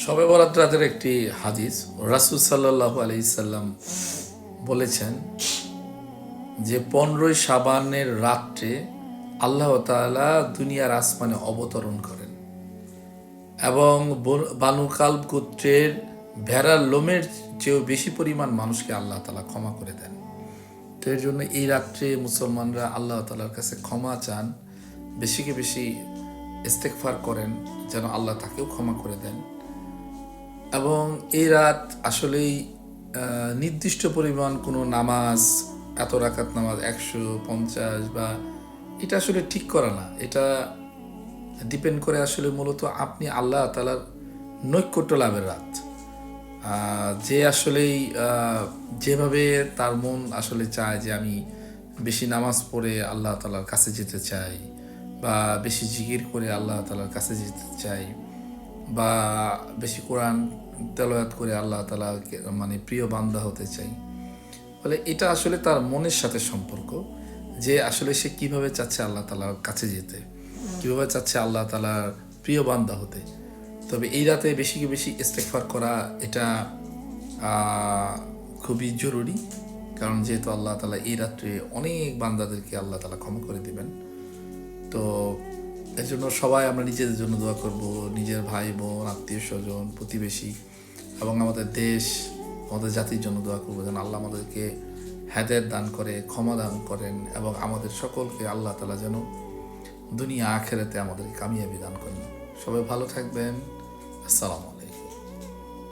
শবে বরাত রাতের একটি হাদিস রাসূল সাল্লাল্লাহু আলাইহি সাল্লাম বলেছেন যে 15ই শাবানের রাত্রে আল্লাহ তাআলা দুনিয়ার আসমানে অবতরণ করেন এবং বানু কালব গোত্রের ভেড়ার লোমের চেয়েও বেশি পরিমাণ মানুষকে আল্লাহ তাআলা ক্ষমা করে দেন। তো এর জন্য এই রাত্রে মুসলমানরা আল্লাহ তাআলার কাছে ক্ষমা চান, বেশিকে বেশি ইস্তেগফার করেন যেন আল্লাহ তাকেও ক্ষমা করে দেন। এবং এই রাত আসলেই নির্দিষ্ট পরিমাণ কোনো নামাজ, এত রাকাত নামাজ 150 বা এটা আসলে ঠিক করা না। এটা ডিপেন্ড করে আসলে মূলত আপনি আল্লাহ তাআলার নৈকট্য লাভের রাত। যে আসলেই যেভাবে তার মন আসলে চায় যে আমি বেশি নামাজ পড়ে আল্লাহ তাআলার কাছে যেতে চাই, বা বেশি জিকির করে আল্লাহ তাআলার কাছে যেতে চাই, বা বেশি কোরআন তেলাওয়াত করে আল্লাহ তাআলাকে মানে প্রিয় বান্দা হতে চাই, বলে এটা আসলে তার মনের সাথে সম্পর্ক, যে আসলে সে কিভাবে চাচ্ছে আল্লাহ তাআলার কাছে যেতে, কিভাবে চাচ্ছে আল্লাহ তাআলার প্রিয় বান্দা হতে। তবে এই রাতে বেশি বেশি ইস্তেগফার করা এটা খুবই জরুরি, কারণ যেহেতু আল্লাহ তাআলা এই রাত্রে অনেক বান্দাদেরকে আল্লাহ তাআলা ক্ষমা করে দিবেন। তো এর জন্য সবাই আমরা নিজেদের জন্য দোয়া করব, নিজের ভাই বোন, আত্মীয় স্বজন, প্রতিবেশী এবং আমাদের দেশ, আমাদের জাতির জন্য দোয়া করবো যেন আল্লাহ আমাদেরকে হেদায়েত দান করে, ক্ষমা দান করেন এবং আমাদের সকলকে আল্লাহ তাআলা যেন দুনিয়া আখিরাতে আমাদেরকে কামিয়াবি দান করেন। সবাই ভালো থাকবেন। আসসালামু আলাইকুম।